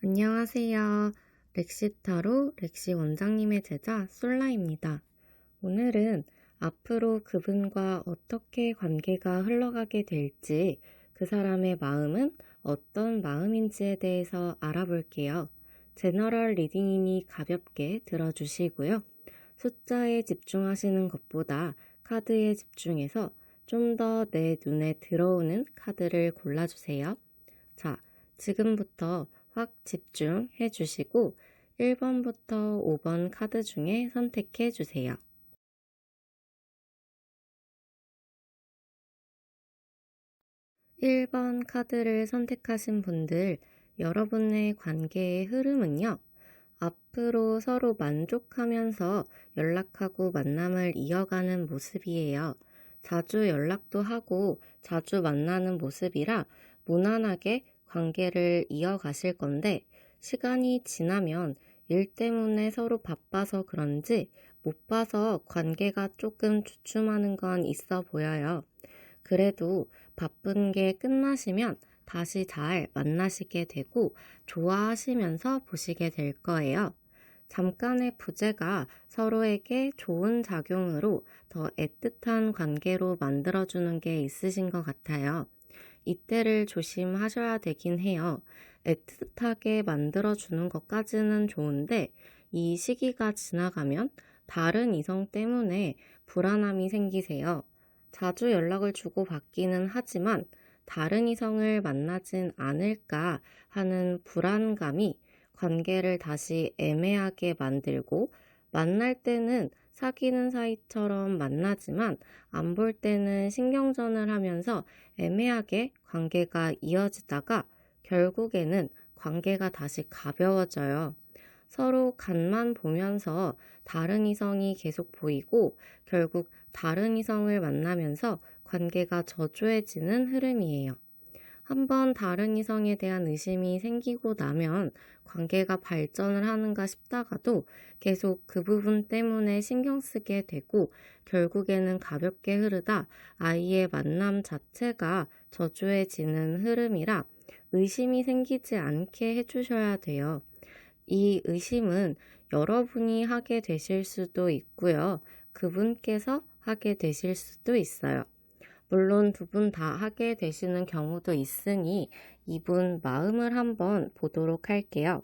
안녕하세요. 렉시타로 렉시 원장님의 제자 솔라입니다. 오늘은 앞으로 그분과 어떻게 관계가 흘러가게 될지, 그 사람의 마음은 어떤 마음인지에 대해서 알아볼게요. 제너럴 리딩이니 가볍게 들어주시고요. 숫자에 집중하시는 것보다 카드에 집중해서 좀 더 내 눈에 들어오는 카드를 골라주세요. 자, 지금부터 확 집중해 주시고 1번부터 5번 카드 중에 선택해 주세요. 1번 카드를 선택하신 분들, 여러분의 관계의 흐름은요, 앞으로 서로 만족하면서 연락하고 만남을 이어가는 모습이에요. 자주 연락도 하고 자주 만나는 모습이라 무난하게 관계를 이어가실 건데, 시간이 지나면 일 때문에 서로 바빠서 그런지 못 봐서 관계가 조금 주춤하는 건 있어 보여요. 그래도 바쁜 게 끝나시면 다시 잘 만나시게 되고 좋아하시면서 보시게 될 거예요. 잠깐의 부재가 서로에게 좋은 작용으로 더 애틋한 관계로 만들어주는 게 있으신 것 같아요. 이때를 조심하셔야 되긴 해요. 애틋하게 만들어주는 것까지는 좋은데 이 시기가 지나가면 다른 이성 때문에 불안함이 생기세요. 자주 연락을 주고받기는 하지만 다른 이성을 만나진 않을까 하는 불안감이 관계를 다시 애매하게 만들고, 만날 때는 사귀는 사이처럼 만나지만 안 볼 때는 신경전을 하면서 애매하게 관계가 이어지다가 결국에는 관계가 다시 가벼워져요. 서로 간만 보면서 다른 이성이 계속 보이고 결국 다른 이성을 만나면서 관계가 저조해지는 흐름이에요. 한번 다른 이성에 대한 의심이 생기고 나면 관계가 발전을 하는가 싶다가도 계속 그 부분 때문에 신경 쓰게 되고 결국에는 가볍게 흐르다 아이의 만남 자체가 저조해지는 흐름이라 의심이 생기지 않게 해주셔야 돼요. 이 의심은 여러분이 하게 되실 수도 있고요. 그분께서 하게 되실 수도 있어요. 물론 두 분 다 하게 되시는 경우도 있으니 이분 마음을 한번 보도록 할게요.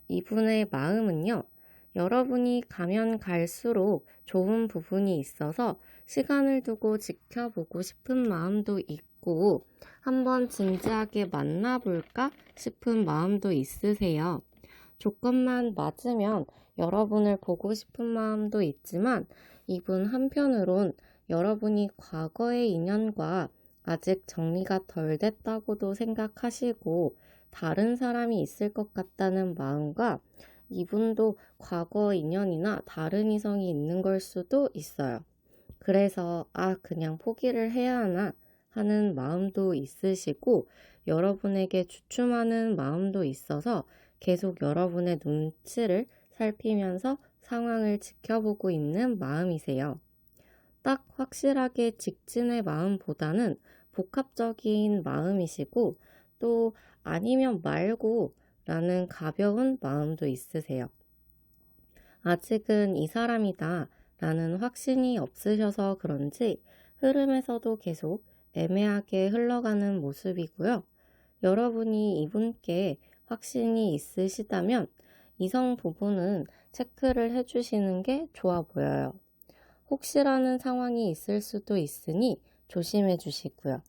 이분의 마음은요, 여러분이 가면 갈수록 좋은 부분이 있어서 시간을 두고 지켜보고 싶은 마음도 있고, 한번 진지하게 만나볼까 싶은 마음도 있으세요. 조건만 맞으면 여러분을 보고 싶은 마음도 있지만, 이분 한편으론 여러분이 과거의 인연과 아직 정리가 덜 됐다고도 생각하시고 다른 사람이 있을 것 같다는 마음과, 이분도 과거 인연이나 다른 이성이 있는 걸 수도 있어요. 그래서 그냥 포기를 해야 하나 하는 마음도 있으시고 여러분에게 주춤하는 마음도 있어서 계속 여러분의 눈치를 살피면서 상황을 지켜보고 있는 마음이세요. 딱 확실하게 직진의 마음보다는 복합적인 마음이시고 또 아니면 말고 라는 가벼운 마음도 있으세요. 아직은 이 사람이다 라는 확신이 없으셔서 그런지 흐름에서도 계속 애매하게 흘러가는 모습이고요. 여러분이 이분께 확신이 있으시다면 이성 부분은 체크를 해주시는 게 좋아 보여요. 혹시라는 상황이 있을 수도 있으니 조심해 주시고요.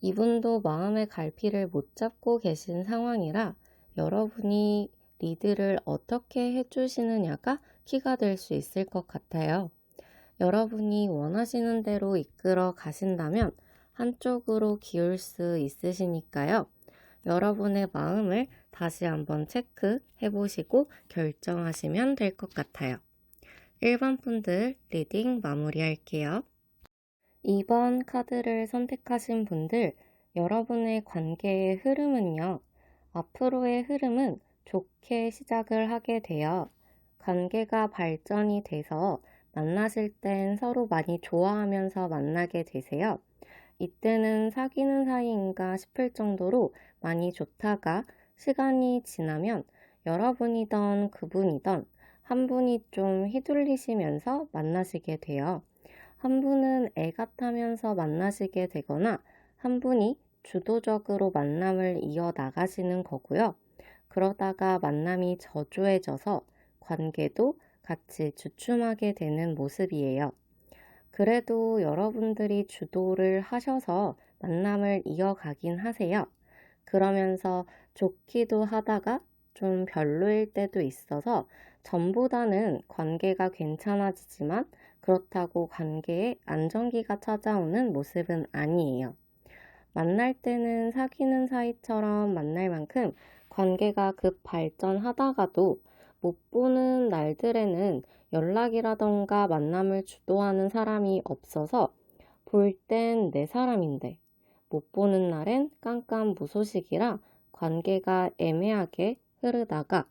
이분도 마음의 갈피를 못 잡고 계신 상황이라 여러분이 리드를 어떻게 해주시느냐가 키가 될 수 있을 것 같아요. 여러분이 원하시는 대로 이끌어 가신다면 한쪽으로 기울 수 있으시니까요. 여러분의 마음을 다시 한번 체크해 보시고 결정하시면 될 것 같아요. 1번 분들 리딩 마무리할게요. 2번 카드를 선택하신 분들, 여러분의 관계의 흐름은요, 앞으로의 흐름은 좋게 시작을 하게 되어 관계가 발전이 돼서 만나실 땐 서로 많이 좋아하면서 만나게 되세요. 이때는 사귀는 사이인가 싶을 정도로 많이 좋다가 시간이 지나면 여러분이던 그분이던 한 분이 좀 휘둘리시면서 만나시게 돼요. 한 분은 애가 타면서 만나시게 되거나 한 분이 주도적으로 만남을 이어나가시는 거고요. 그러다가 만남이 저조해져서 관계도 같이 주춤하게 되는 모습이에요. 그래도 여러분들이 주도를 하셔서 만남을 이어가긴 하세요. 그러면서 좋기도 하다가 좀 별로일 때도 있어서 전보다는 관계가 괜찮아지지만 그렇다고 관계에 안정기가 찾아오는 모습은 아니에요. 만날 때는 사귀는 사이처럼 만날 만큼 관계가 급 발전하다가도 못 보는 날들에는 연락이라던가 만남을 주도하는 사람이 없어서 볼 땐 내 사람인데 못 보는 날엔 깜깜무소식이라 관계가 애매하게 흐르다가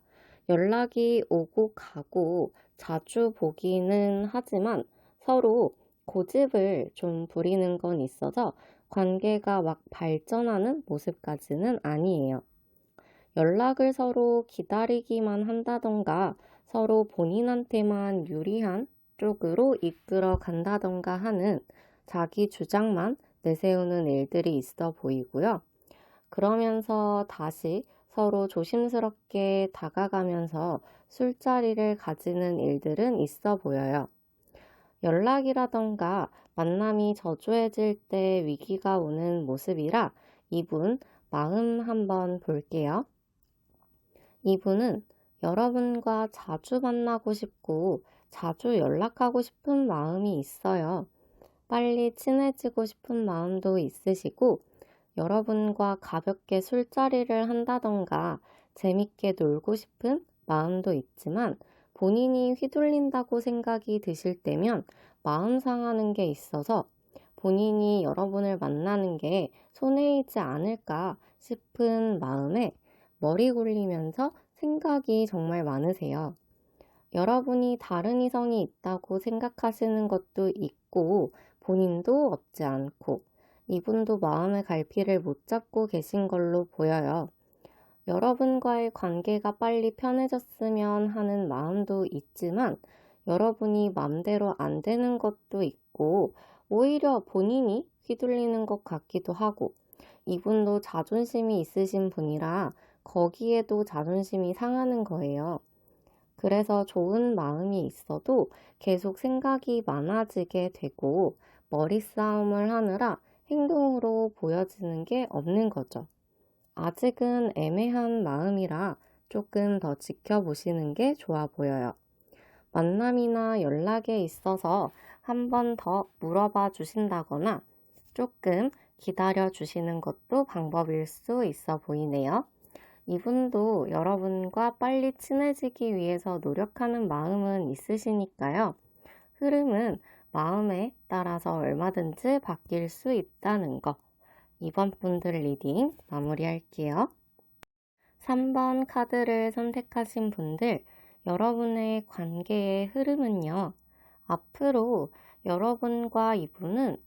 연락이 오고 가고 자주 보기는 하지만 서로 고집을 좀 부리는 건 있어서 관계가 막 발전하는 모습까지는 아니에요. 연락을 서로 기다리기만 한다던가 서로 본인한테만 유리한 쪽으로 이끌어 간다던가 하는 자기 주장만 내세우는 일들이 있어 보이고요. 그러면서 다시 서로 조심스럽게 다가가면서 술자리를 가지는 일들은 있어 보여요. 연락이라던가 만남이 저조해질 때 위기가 오는 모습이라 이분 마음 한번 볼게요. 이분은 여러분과 자주 만나고 싶고 자주 연락하고 싶은 마음이 있어요. 빨리 친해지고 싶은 마음도 있으시고 여러분과 가볍게 술자리를 한다던가 재밌게 놀고 싶은 마음도 있지만 본인이 휘둘린다고 생각이 드실 때면 마음 상하는 게 있어서 본인이 여러분을 만나는 게 손해이지 않을까 싶은 마음에 머리 굴리면서 생각이 정말 많으세요. 여러분이 다른 이성이 있다고 생각하시는 것도 있고 본인도 없지 않고 이분도 마음의 갈피를 못 잡고 계신 걸로 보여요. 여러분과의 관계가 빨리 편해졌으면 하는 마음도 있지만 여러분이 맘대로 안 되는 것도 있고 오히려 본인이 휘둘리는 것 같기도 하고 이분도 자존심이 있으신 분이라 거기에도 자존심이 상하는 거예요. 그래서 좋은 마음이 있어도 계속 생각이 많아지게 되고 머리싸움을 하느라 행동으로 보여지는 게 없는 거죠. 아직은 애매한 마음이라 조금 더 지켜보시는 게 좋아 보여요. 만남이나 연락에 있어서 한 번 더 물어봐 주신다거나 조금 기다려 주시는 것도 방법일 수 있어 보이네요. 이분도 여러분과 빨리 친해지기 위해서 노력하는 마음은 있으시니까요. 흐름은 마음에 따라서 얼마든지 바뀔 수 있다는 거. 이번 분들 리딩 마무리할게요. 3번 카드를 선택하신 분들, 여러분의 관계의 흐름은요. 앞으로 여러분과 이분은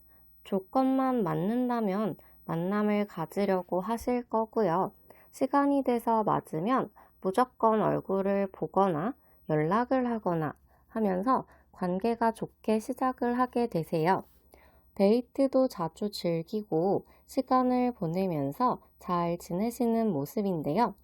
조건만 맞는다면 만남을 가지려고 하실 거고요. 시간이 돼서 맞으면 무조건 얼굴을 보거나 연락을 하거나 하면서 관계가 좋게 시작을 하게 되세요. 데이트도 자주 즐기고 시간을 보내면서 잘 지내시는 모습인데요.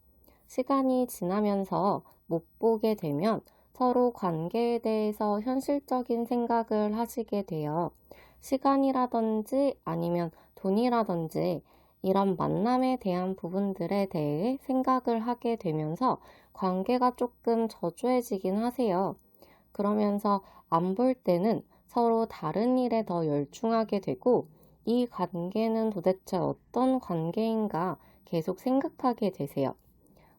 시간이 지나면서 못 보게 되면 서로 관계에 대해서 현실적인 생각을 하시게 돼요. 시간이라든지 아니면 돈이라든지 이런 만남에 대한 부분들에 대해 생각을 하게 되면서 관계가 조금 저조해지긴 하세요. 그러면서 안 볼 때는 서로 다른 일에 더 열중하게 되고 이 관계는 도대체 어떤 관계인가 계속 생각하게 되세요.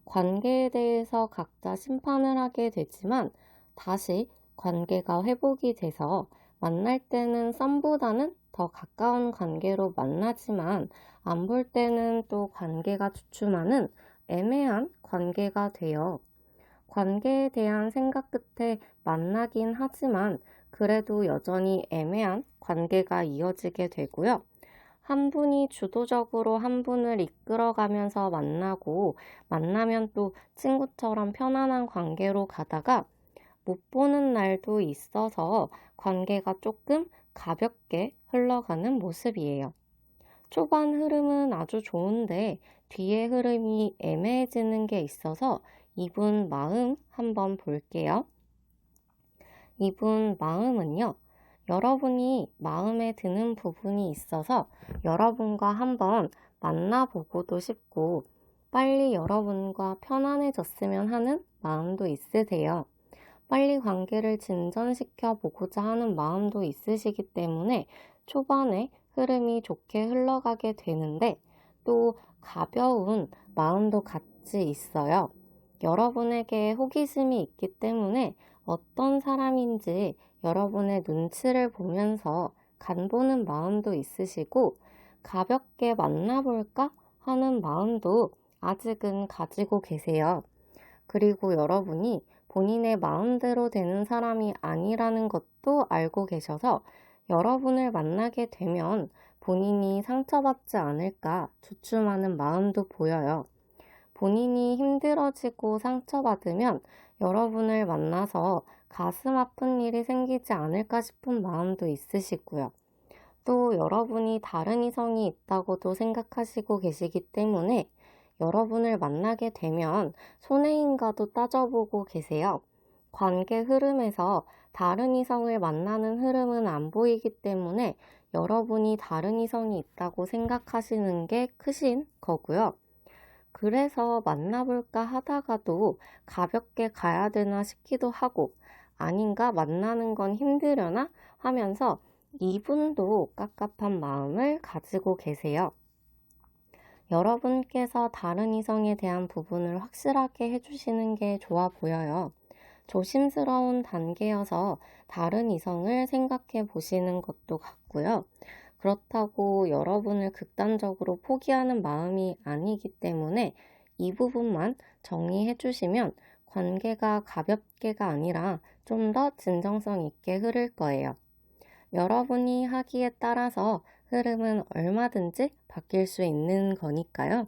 관계에 대해서 각자 심판을 하게 되지만 다시 관계가 회복이 돼서 만날 때는 썸보다는 더 가까운 관계로 만나지만 안 볼 때는 또 관계가 주춤하는 애매한 관계가 돼요. 관계에 대한 생각 끝에 만나긴 하지만 그래도 여전히 애매한 관계가 이어지게 되고요. 한 분이 주도적으로 한 분을 이끌어가면서 만나고 만나면 또 친구처럼 편안한 관계로 가다가 못 보는 날도 있어서 관계가 조금 가볍게 흘러가는 모습이에요. 초반 흐름은 아주 좋은데 뒤의 흐름이 애매해지는 게 있어서 이분 마음 한번 볼게요. 이분 마음은요, 여러분이 마음에 드는 부분이 있어서 여러분과 한번 만나보고도 싶고 빨리 여러분과 편안해졌으면 하는 마음도 있으세요. 빨리 관계를 진전시켜 보고자 하는 마음도 있으시기 때문에 초반에 흐름이 좋게 흘러가게 되는데 또 가벼운 마음도 같이 있어요. 여러분에게 호기심이 있기 때문에 어떤 사람인지 여러분의 눈치를 보면서 간보는 마음도 있으시고 가볍게 만나볼까 하는 마음도 아직은 가지고 계세요. 그리고 여러분이 본인의 마음대로 되는 사람이 아니라는 것도 알고 계셔서 여러분을 만나게 되면 본인이 상처받지 않을까 주춤하는 마음도 보여요. 본인이 힘들어지고 상처받으면 여러분을 만나서 가슴 아픈 일이 생기지 않을까 싶은 마음도 있으시고요. 또 여러분이 다른 이성이 있다고도 생각하시고 계시기 때문에 여러분을 만나게 되면 손해인가도 따져보고 계세요. 관계 흐름에서 다른 이성을 만나는 흐름은 안 보이기 때문에 여러분이 다른 이성이 있다고 생각하시는 게 크신 거고요. 그래서 만나볼까 하다가도 가볍게 가야 되나 싶기도 하고 아닌가 만나는 건 힘들려나 하면서 이분도 깝깝한 마음을 가지고 계세요. 여러분께서 다른 이성에 대한 부분을 확실하게 해주시는 게 좋아 보여요. 조심스러운 단계여서 다른 이성을 생각해 보시는 것도 같고요. 그렇다고 여러분을 극단적으로 포기하는 마음이 아니기 때문에 이 부분만 정리해 주시면 관계가 가볍게가 아니라 좀 더 진정성 있게 흐를 거예요. 여러분이 하기에 따라서 흐름은 얼마든지 바뀔 수 있는 거니까요.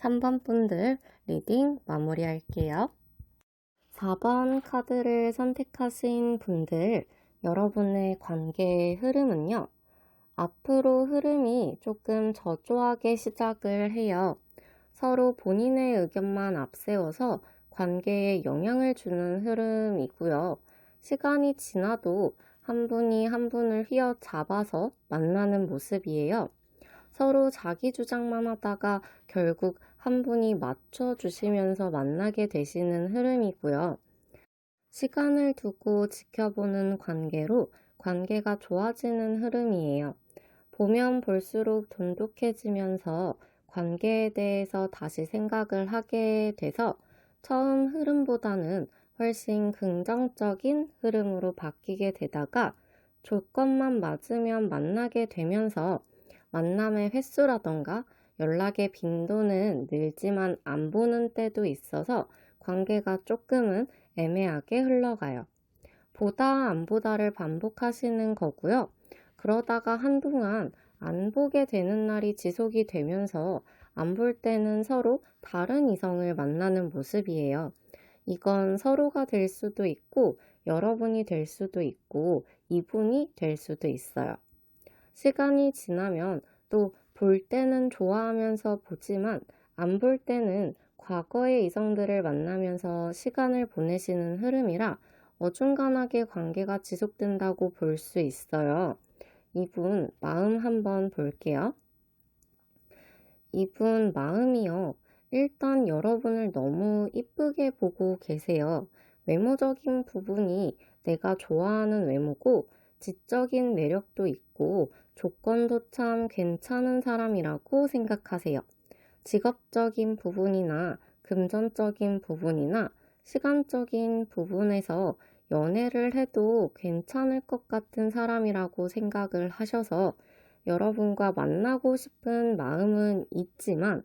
3번 분들 리딩 마무리할게요. 4번 카드를 선택하신 분들, 여러분의 관계의 흐름은요. 앞으로 흐름이 조금 저조하게 시작을 해요. 서로 본인의 의견만 앞세워서 관계에 영향을 주는 흐름이고요. 시간이 지나도 한 분이 한 분을 휘어잡아서 만나는 모습이에요. 서로 자기 주장만 하다가 결국 한 분이 맞춰주시면서 만나게 되시는 흐름이고요. 시간을 두고 지켜보는 관계로 관계가 좋아지는 흐름이에요. 보면 볼수록 돈독해지면서 관계에 대해서 다시 생각을 하게 돼서 처음 흐름보다는 훨씬 긍정적인 흐름으로 바뀌게 되다가 조건만 맞으면 만나게 되면서 만남의 횟수라던가 연락의 빈도는 늘지만 안 보는 때도 있어서 관계가 조금은 애매하게 흘러가요. 보다 안 보다를 반복하시는 거고요. 그러다가 한동안 안 보게 되는 날이 지속이 되면서 안 볼 때는 서로 다른 이성을 만나는 모습이에요. 이건 서로가 될 수도 있고 여러분이 될 수도 있고 이분이 될 수도 있어요. 시간이 지나면 또 볼 때는 좋아하면서 보지만 안 볼 때는 과거의 이성들을 만나면서 시간을 보내시는 흐름이라 어중간하게 관계가 지속된다고 볼 수 있어요. 이분 마음 한번 볼게요. 이분 마음이요. 일단 여러분을 너무 이쁘게 보고 계세요. 외모적인 부분이 내가 좋아하는 외모고 지적인 매력도 있고 조건도 참 괜찮은 사람이라고 생각하세요. 직업적인 부분이나 금전적인 부분이나 시간적인 부분에서 연애를 해도 괜찮을 것 같은 사람이라고 생각을 하셔서 여러분과 만나고 싶은 마음은 있지만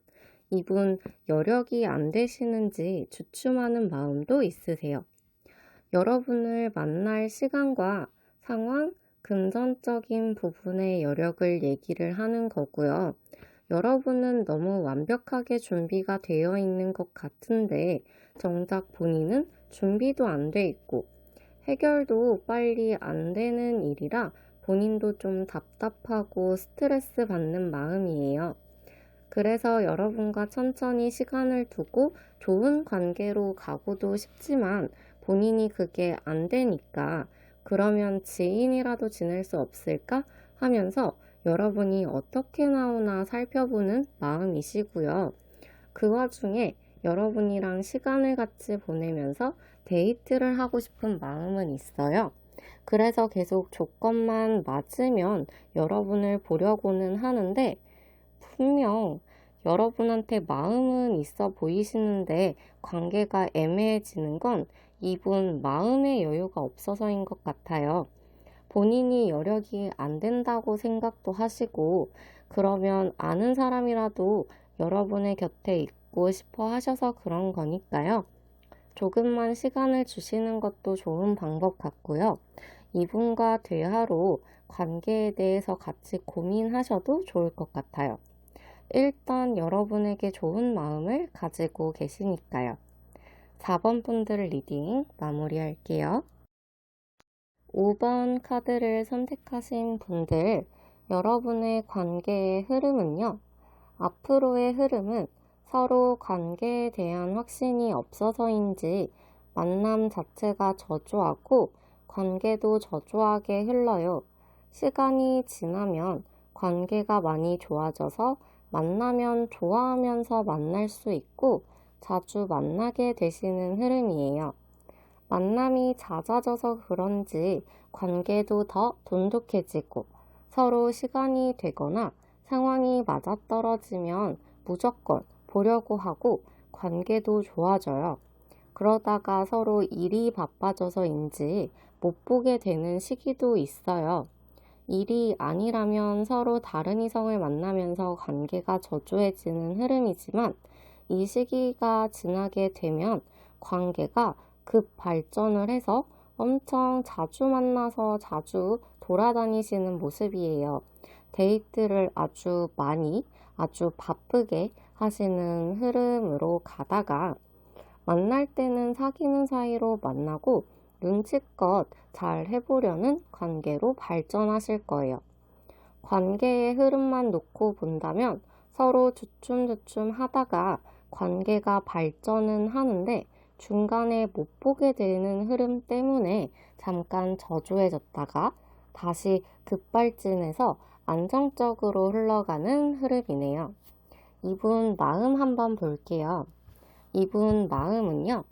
이분 여력이 안 되시는지 주춤하는 마음도 있으세요. 여러분을 만날 시간과 상황, 금전적인 부분의 여력을 얘기를 하는 거고요. 여러분은 너무 완벽하게 준비가 되어 있는 것 같은데 정작 본인은 준비도 안 돼 있고 해결도 빨리 안 되는 일이라 본인도 좀 답답하고 스트레스 받는 마음이에요. 그래서 여러분과 천천히 시간을 두고 좋은 관계로 가고도 싶지만 본인이 그게 안 되니까 그러면 지인이라도 지낼 수 없을까 하면서 여러분이 어떻게 나오나 살펴보는 마음이시고요. 그 와중에 여러분이랑 시간을 같이 보내면서 데이트를 하고 싶은 마음은 있어요. 그래서 계속 조건만 맞으면 여러분을 보려고는 하는데 분명 여러분한테 마음은 있어 보이시는데 관계가 애매해지는 건 이분 마음의 여유가 없어서인 것 같아요. 본인이 여력이 안 된다고 생각도 하시고 그러면 아는 사람이라도 여러분의 곁에 있고 싶어 하셔서 그런 거니까요. 조금만 시간을 주시는 것도 좋은 방법 같고요. 이분과 대화로 관계에 대해서 같이 고민하셔도 좋을 것 같아요. 일단 여러분에게 좋은 마음을 가지고 계시니까요. 4번 분들 리딩 마무리할게요. 5번 카드를 선택하신 분들, 여러분의 관계의 흐름은요. 앞으로의 흐름은 서로 관계에 대한 확신이 없어서인지 만남 자체가 저조하고 관계도 저조하게 흘러요. 시간이 지나면 관계가 많이 좋아져서 만나면 좋아하면서 만날 수 있고 자주 만나게 되시는 흐름이에요. 만남이 잦아져서 그런지 관계도 더 돈독해지고 서로 시간이 되거나 상황이 맞아떨어지면 무조건 보려고 하고 관계도 좋아져요. 그러다가 서로 일이 바빠져서인지 못 보게 되는 시기도 있어요. 일이 아니라면 서로 다른 이성을 만나면서 관계가 저조해지는 흐름이지만 이 시기가 지나게 되면 관계가 급 발전을 해서 엄청 자주 만나서 자주 돌아다니시는 모습이에요. 데이트를 아주 많이, 아주 바쁘게 하시는 흐름으로 가다가 만날 때는 사귀는 사이로 만나고 눈치껏 잘 해보려는 관계로 발전하실 거예요. 관계의 흐름만 놓고 본다면 서로 주춤주춤 하다가 관계가 발전은 하는데 중간에 못 보게 되는 흐름 때문에 잠깐 저조해졌다가 다시 급발진해서 안정적으로 흘러가는 흐름이네요. 이분 마음 한번 볼게요. 이분 마음은요.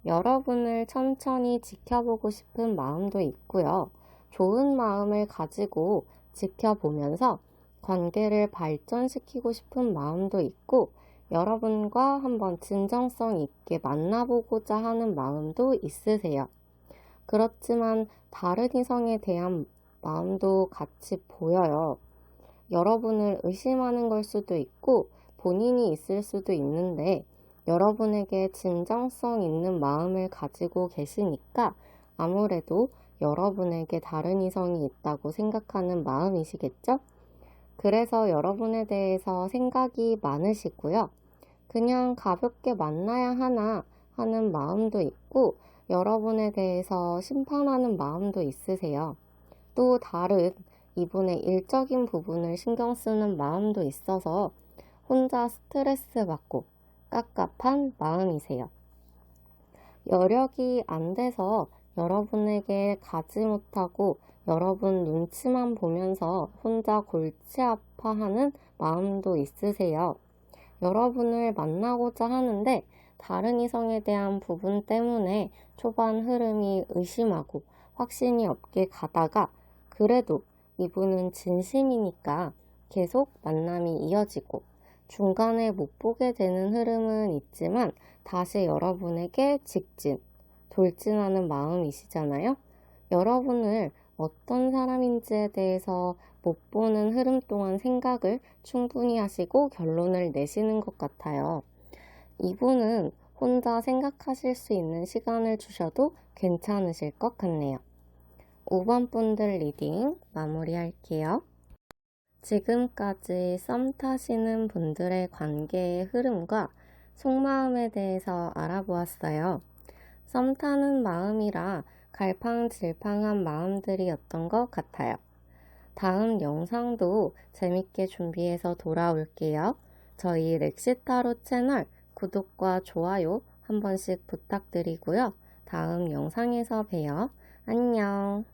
여러분을 천천히 지켜보고 싶은 마음도 있고요. 좋은 마음을 가지고 지켜보면서 관계를 발전시키고 싶은 마음도 있고 여러분과 한번 진정성 있게 만나보고자 하는 마음도 있으세요. 그렇지만 다른 이성에 대한 마음도 같이 보여요. 여러분을 의심하는 걸 수도 있고 본인이 있을 수도 있는데 여러분에게 진정성 있는 마음을 가지고 계시니까 아무래도 여러분에게 다른 이성이 있다고 생각하는 마음이시겠죠? 그래서 여러분에 대해서 생각이 많으시고요. 그냥 가볍게 만나야 하나 하는 마음도 있고 여러분에 대해서 심판하는 마음도 있으세요. 또 다른 이분의 일적인 부분을 신경 쓰는 마음도 있어서 혼자 스트레스 받고 깝깝한 마음이세요. 여력이 안 돼서 여러분에게 가지 못하고 여러분 눈치만 보면서 혼자 골치 아파하는 마음도 있으세요. 여러분을 만나고자 하는데 다른 이성에 대한 부분 때문에 초반 흐름이 의심하고 확신이 없게 가다가 그래도 이분은 진심이니까 계속 만남이 이어지고 중간에 못 보게 되는 흐름은 있지만 다시 여러분에게 돌진하는 마음이시잖아요. 여러분을 어떤 사람인지에 대해서 못 보는 흐름 동안 생각을 충분히 하시고 결론을 내시는 것 같아요. 이분은 혼자 생각하실 수 있는 시간을 주셔도 괜찮으실 것 같네요. 5번 분들 리딩 마무리할게요. 지금까지 썸 타시는 분들의 관계의 흐름과 속마음에 대해서 알아보았어요. 썸 타는 마음이라 갈팡질팡한 마음들이었던 것 같아요. 다음 영상도 재밌게 준비해서 돌아올게요. 저희 렉시타로 채널 구독과 좋아요 한 번씩 부탁드리고요. 다음 영상에서 봬요. 안녕.